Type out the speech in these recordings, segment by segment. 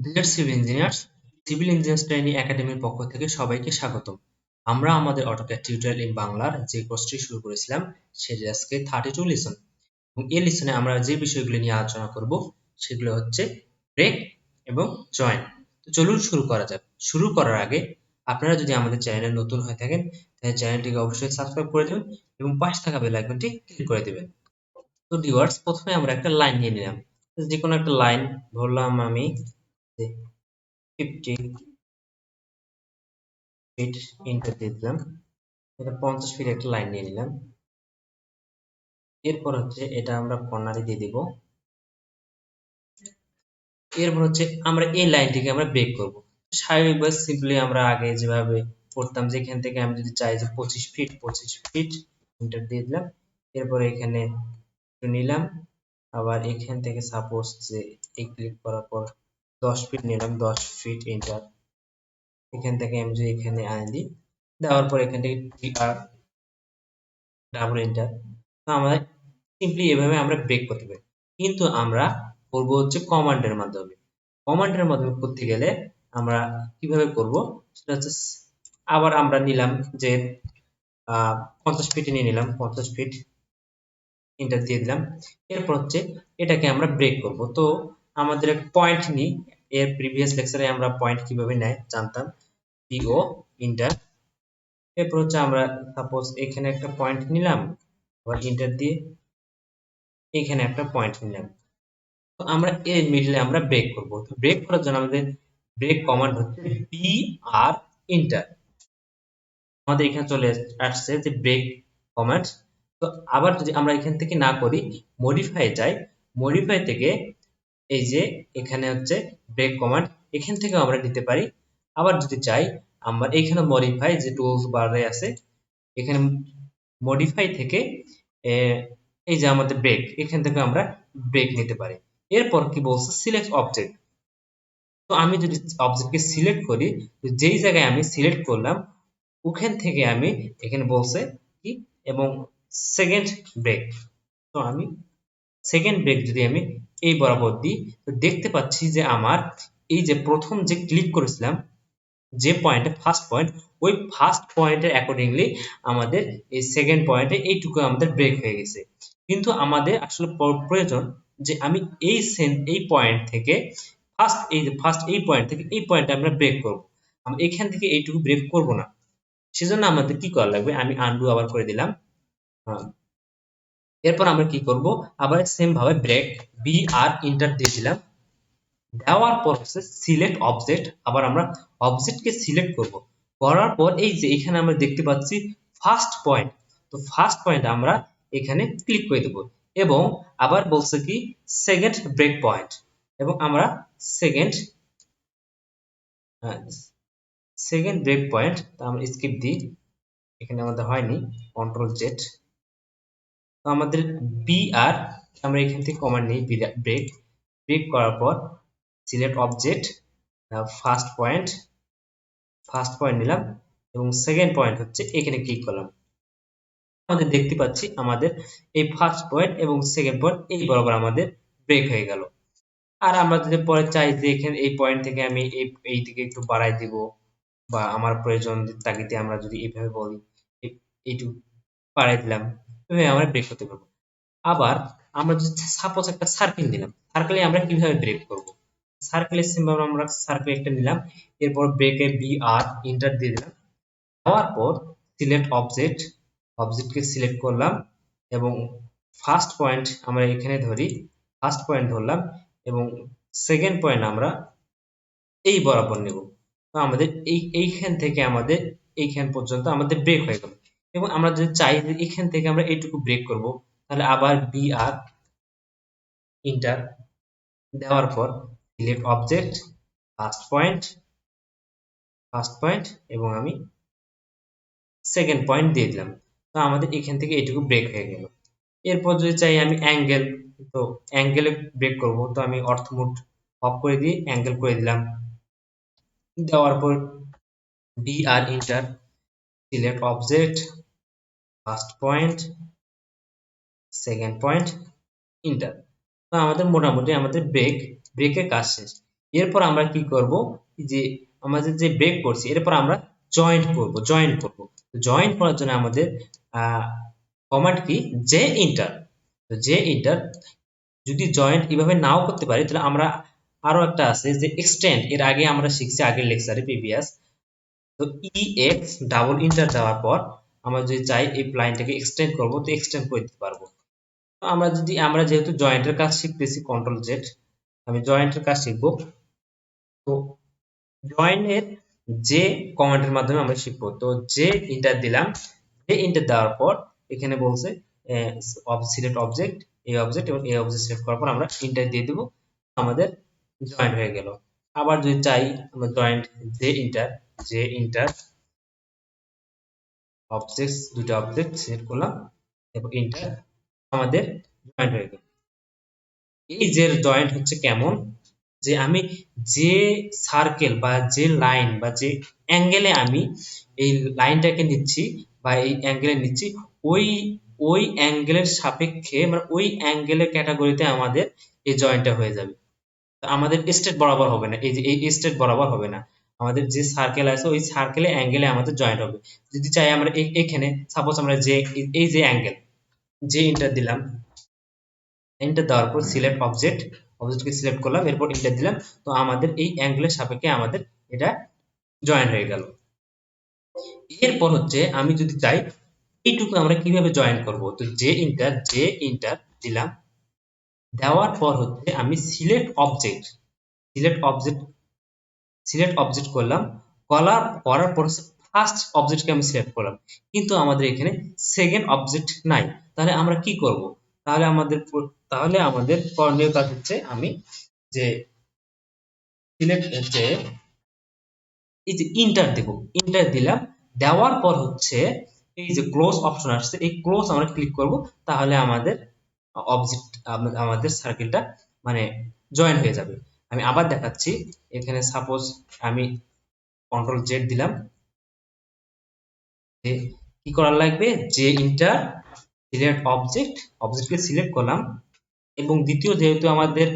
Deer civil engineers, civil engineers training একাডেমির পক্ষ থেকে সবাইকে স্বাগতম। আমরা আমাদের অটোক্যাড টিউটোরিয়াল ইন বাংলার যে কোর্সটি শুরু করেছিলাম সেটি আজকে 32 লিসন, এবং এই লিসনে আমরা যে বিষয়গুলো নিয়ে আলোচনা করব সেগুলো হচ্ছে ব্রেক এবং জয়েন। তো চলুন শুরু করা যাক। শুরু করার আগে আপনারা যদি আমাদের চ্যানেলে নতুন হয়ে থাকেন তাহলে চ্যানেলটিকে অবশ্যই সাবস্ক্রাইব করে দেবেন এবং পাশে থাকা বেল আইকনটি ক্লিক করে দেবেন। তো ভিউয়ার্স, প্রথমে আমরা একটা লাইন নিয়ে নিলাম, যে কোনো একটা লাইন ধরলাম আমি 50 ফিট ইন্টার দিয়ে দিলাম। এটা 50 ফিট একটা লাইন নিয়ে নিলাম। এরপর হচ্ছে এটা আমরা কর্নারে দিয়ে দিব। এরপর হচ্ছে আমরা এই লাইনটিকে আমরা ব্রেক করব। স্বাভাবিকভাবে সিম্পলি আমরা আগে যেভাবে করতাম, যে এখান থেকে আমি যদি চাই যে 25 ফিট ইন্টার দিয়ে দিলাম। এরপরে এখানে একটু নিলাম, আবার এখান থেকে সাপোজ যে এই ক্লিক করার পর 10 ফিট নিলাম, 10 ফিট ইন্টার। এখান থেকে আমি যদি এখানে আনি দিই, দেওয়ার পর এখান থেকে ডাবল এন্টার। তো আমরা সিম্পলি এভাবে আমরা ব্রেক করতে পারি, কিন্তু আমরা করব হচ্ছে কমান্ডের মাধ্যমে। কমান্ডের মাধ্যমে করতে গেলে আমরা কিভাবে করব সেটা হচ্ছে, আবার আমরা নিলাম যে 50 ফিটে নিয়ে নিলাম, 50 ফিট এন্টার দিয়ে দিলাম। এরপর হচ্ছে এটাকে আমরা ব্রেক করব। তো আমাদের একটা পয়েন্ট নিই, এর প্রিভিয়াস লেকচারে আমরা পয়েন্ট কিভাবে নেয় জানতাম। পিও ইন্টার, এরপর হচ্ছে আমরা সাপোজ এখানে একটা পয়েন্ট নিলাম, আবার ইন্টার দিয়ে এখানে একটা পয়েন্ট নিলাম। তো আমরা এর মিডলে আমরা ব্রেক করব। তো ব্রেক করার জন্য আমাদের ব্রেক কমান্ড হচ্ছে বি আর ইন্টার। আমাদের এখানে চলে আসছে যে ব্রেক কমান্ড। তো আবার যদি আমরা এখান থেকে না করি, মডিফাই যাই, মডিফাই থেকে এই যে এখানে হচ্ছে ব্রেক কমান্ড, এখান থেকে আমরা নিতে পারি। আবার যদি চাই আমরা এখানে মডিফাই যে টুলস বারে আছে, এখানে মডিফাই থেকে এই যে আমাদের ব্রেক, এখান থেকে আমরা ব্রেক নিতে পারি। এরপর কি বলছে, সিলেক্ট অবজেক্ট। তো আমি যদি অবজেক্টকে সিলেক্ট করি, তো যেই জায়গায় আমি সিলেক্ট করলাম ওখান থেকে আমি এখানে বলছে কি, এবং সেকেন্ড ব্রেক। তো আমি সেকেন্ড ব্রেক যদি আমি এই বরাবর দিই, তো দেখতে পাচ্ছি যে আমার এই যে প্রথম যে ক্লিক করেছিলাম যে পয়েন্টে, ফার্স্ট পয়েন্ট, ওই ফার্স্ট পয়েন্টের অ্যাকর্ডিংলি আমাদের এই সেকেন্ড পয়েন্টে এইটুকু আমাদের ব্রেক হয়ে গেছে। কিন্তু আমাদের আসলে প্রয়োজন যে আমি এই পয়েন্ট থেকে ফার্স্ট এই পয়েন্ট থেকে এই পয়েন্টে আমরা ব্রেক করব। আমি এখান থেকে এইটুকু ব্রেক করব না। সেজন্য আমাদের কি করা লাগবে, আমি আনডু আবার করে দিলাম। এরপর আমরা কি করব, আবার সেম ভাবে ব্রেক বি আর ইন্টার দিয়ে দিলাম। দেওয়ার পর হচ্ছে সিলেক্ট অবজেক্ট, আবার আমরা অবজেক্টকে সিলেক্ট করব। করার পর এই যে এখানে আমরা দেখতে পাচ্ছি ফার্স্ট পয়েন্ট, তো ফার্স্ট পয়েন্ট আমরা এখানে ক্লিক করে দেব। এবং আবার বলছে কি সেকেন্ড ব্রেক পয়েন্ট, এবং আমরা সেকেন্ড সেকেন্ড ব্রেক পয়েন্ট আমরা স্কিপ দিই, এখানে আমাদের হয়নি, কন্ট্রোল জেড। তো আমাদের বি আর আমরা এখান থেকে কমান্ড নিই, ব্রেক, ব্রেক করার পর সিলেক্ট অবজেক্ট, ফার্স্ট পয়েন্ট নিলাম, এবং সেকেন্ড পয়েন্ট হচ্ছে এখানে ক্লিক করলাম। আমাদের দেখতে পাচ্ছি আমাদের এই ফার্স্ট পয়েন্ট এবং সেকেন্ড পয়েন্ট এই বরাবর আমাদের ব্রেক হয়ে গেল। আর আমরা যদি পরে চাই যে এখানে এই পয়েন্ট থেকে আমি এই দিকে একটু বাড়াই দিব, বা আমার প্রয়োজন তাগিদে আমরা যদি এইভাবে বলি এইটুকু বাড়াই দিলাম, এভাবে আমরা ব্রেক করতে পারবো। আবার আমরা যদি সাপোজ একটা সার্কেল নিলাম, সার্কেলে আমরা কিভাবে ব্রেক করব, সার্কেলের সিম্বল আমরা সার্কেল একটা নিলাম, এরপর ব্রেকে বি আর ইন্টার দিয়ে দিলাম। দেওয়ার পর সিলেক্ট অবজেক্ট, অবজেক্টকে সিলেক্ট করলাম, এবং ফার্স্ট পয়েন্ট আমরা এখানে ধরি, ফার্স্ট পয়েন্ট ধরলাম, এবং সেকেন্ড পয়েন্ট আমরা এই বরাবর নেব। তো আমাদের এইখান থেকে আমাদের এইখান পর্যন্ত আমাদের ব্রেক হয়ে গেল। এবং আমরা যদি চাই যে এখান থেকে আমরা এইটুকু ব্রেক করব, তাহলে আবার বি আর ইন্টার দেওয়ার পর সিলেক্ট অবজেক্ট, ফার্স্ট পয়েন্ট এবং আমি সেকেন্ড পয়েন্ট দিয়ে দিলাম। তো আমাদের এখান থেকে এইটুকু ব্রেক হয়ে গেল। এরপর যদি চাই আমি অ্যাঙ্গেল, তো অ্যাঙ্গেলে ব্রেক করব, তো আমি অর্থ মোড অফ করে দিয়ে অ্যাঙ্গেল করে দিলাম। দেওয়ার পর B R enter, select object, first point, second point, enter. তো আমাদের মোটামুটি আমাদের ব্রেকের কাজ শেষ। এরপর আমরা কি করব, যে আমাদের যে ব্রেক করছি এরপর আমরা জয়েন্ট করব। জয়েন্ট করার জন্য আমাদের কমান্ড কি, জে ইন্টার। তো জে ইন্টার যদি জয়েন্ট এভাবে নাও করতে পারি, তাহলে আমরা আরো একটা আছে যে এক্সটেন্ড, এর আগে আমরা শিখছি আগের লেকচারে প্রিভিয়াস। তো ই এক্স ডাবল ইন্টার দেওয়ার পর আমরা যদি চাই এই লাইনটাকে এক্সটেন্ড করব, তো এক্সটেন্ড করে দিতে পারবো। তো আমরা যেহেতু জয়েন্টের কাজ শিখতেছি, কন্ট্রোল জেড, আমি জয়েন্টের কাজ শিখবো। তো জয়েন্টের যে কমান্ডের মাধ্যমে আমরা শিখবো। তো যে ইন্টার দিলাম, যে ইন্টার দেওয়ার পর এখানে বলছে সিলেক্ট অবজেক্ট, এই অবজেক্ট এবং এই অবজেক্ট সিলেক্ট করার পর আমরা ইন্টার দিয়ে দেবো, আমাদের জয়েন্ট হয়ে গেল। আবার যদি চাই আমরা জয়েন্ট যে ইন্টার অবজেক্ট, দুটো অবজেক্ট সিলেক্ট করলাম এবং ইন্টার, আমাদের জয়েন্ট হয়ে গেল। এই যে জয়েন্ট হচ্ছে কেমন, যে আমি যে সার্কেল বা যে লাইন বা যে অ্যাঙ্গেলে আমি এই লাইনটাকে নিচ্ছি বা এই অ্যাঙ্গেলে নিচ্ছি, ওই ওই অ্যাঙ্গেলের সাপেক্ষে মানে ওই অ্যাঙ্গেলের ক্যাটাগরিতে আমাদের এই জয়েন্টটা হয়ে যাবে। আমাদের স্ট্রেট বরাবর হবে না, এই যে এই স্ট্রেট বরাবর হবে না, আমাদের যে সার্কেল আছে ওই সার্কেলে অ্যাঙ্গেলে আমাদের জয়েন্ট হবে। যদি চাই আমরা এখানে সাপোজ আমরা যে এই যে অ্যাঙ্গেল, যে ইন্টার দিলাম, এন্টার দেওয়ার পর সিলেক্ট অবজেক্টকে সিলেক্ট করলাম, এরপর এন্টার দিলাম, তো আমাদের এই অ্যাঙ্গেলের সাপেক্ষে আমাদের এটা জয়েন হয়ে গেল। এরপর হচ্ছে আমি যদি চাই এইটুকু আমরা কিভাবে জয়েন করব, তো যে ইন্টার দিলাম, দেওয়ার পর হচ্ছে আমি সিলেক্ট অবজেক্ট করলাম, করার পর ফার্স্ট অবজেক্টকে আমি সিলেক্ট করলাম, কিন্তু আমাদের এখানে সেকেন্ড অবজেক্ট নাই। তাহলে আমরা কি করব, তাহলে আমাদের করণীয় কাজ হচ্ছে আমি যে সিলেক্ট যে এই যে ইন্টার দিলাম, দেওয়ার পর হচ্ছে এই যে ক্লোজ অপশন আসছে, এই ক্লোজ আমরা ক্লিক করব, তাহলে আমাদের আমাদের সার্কেলটা মানে জয়েন হয়ে যাবে। আমি আবার দেখাচ্ছি, এখানে সাপোজ আমি কন্ট্রোল জেড দিলাম, যে কি করার লাগবে, যে ইন্টার সিলেক্ট অবজেক্টকে সিলেক্ট করলাম, এবং দ্বিতীয় যেহেতু আমাদের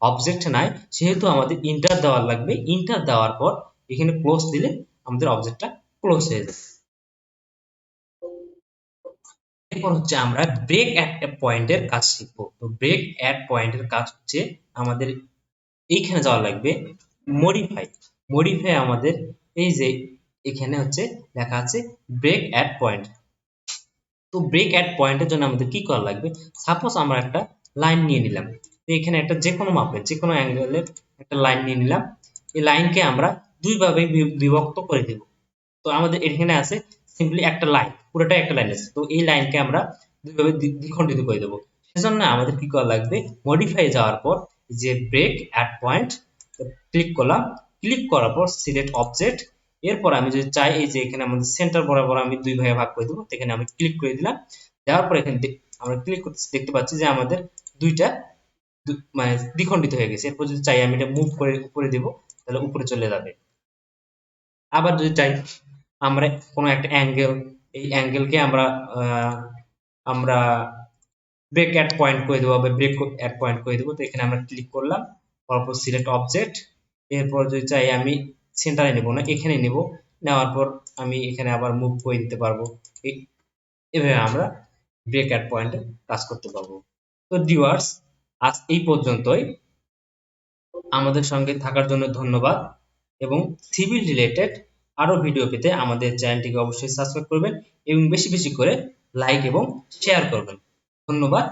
অবজেক্ট নাই সেহেতু আমাদের ইন্টার দেওয়ার লাগবে, ইন্টার দেওয়ার পর এখানে ক্লোজ দিলে আমাদের অবজেক্টটা ক্লোজ হয়ে যাবে। এরপর হচ্ছে আমরা ব্রেক অ্যাট পয়েন্টের কাজ শিখবো। তো ব্রেক অ্যাট পয়েন্টের কাজ হচ্ছে আমাদের এইখানে যাওয়া লাগবে, মডিফাই আমাদের এই যে এখানে হচ্ছে লেখা আছে ব্রেক অ্যাট পয়েন্ট। তো ব্রেক অ্যাট পয়েন্টের জন্য আমাদের কি করা লাগবে, সাপোজ আমরা একটা লাইন নিয়ে নিলাম, তো এখানে একটা যে কোনো মাপের যে কোনো অ্যাঙ্গেলের একটা লাইন নিয়ে নিলাম, এই লাইনকে আমরা দুই ভাবে বিভক্ত করে দেব। তো আমাদের এখানে আছে সিম্পলি একটা লাইন, পুরোটা একটা লাইন আছে, তো এই লাইনকে আমরা দুইভাবে দ্বিখণ্ডিত করে দেবো। সেজন্য আমাদের কি করা লাগবে, মডিফাই যাওয়ার পর যে ব্রেক অ্যাট পয়েন্ট ক্লিক করলাম, ক্লিক করার পর সিলেক্ট অবজেক্ট, এরপর আমি যদি চাই এই যে এখানে আমাদের সেন্টার বরাবর আমি দুই ভাগে ভাগ করে দেবো, এখানে আমি ক্লিক করে দিলাম, দেওয়ার পর এখানে আমরা ক্লিক করতে দেখতে পাচ্ছি যে আমাদের দুইটা মানে দ্বিখণ্ডিত হয়ে গেছে। এরপর যদি চাই আমি এটা মুভ করে উপরে দেবো, তাহলে উপরে চলে যাবে। আবার যদি চাই আমরা কোনো একটা অ্যাঙ্গেল, এই অ্যাঙ্গেলকে আমরা ব্রেক অ্যাট পয়েন্ট করে দেবো বা ব্রেক অ্যাট পয়েন্ট করে দেবো, তো এখানে আমরা ক্লিক করলাম, তারপর সিলেক্ট অবজেক্ট, এরপর যদি চাই আমি সেন্টারে নেব না, এখানে নেব, নেওয়ার পর আমি এখানে আবার মুভ করে দিতে পারবো। এভাবে আমরা ব্রেক অ্যাট পয়েন্টে কাজ করতে পারবো। তো ভিউয়ার্স, আজ এই পর্যন্তই। আমাদের সঙ্গে থাকার জন্য ধন্যবাদ, এবং সিভিল রিলেটেড আরো ভিডিও পেতে আমাদের চ্যানেলটিকে অবশ্যই সাবস্ক্রাইব করবেন এবং বেশি বেশি করে লাইক এবং শেয়ার করবেন। ধন্যবাদ।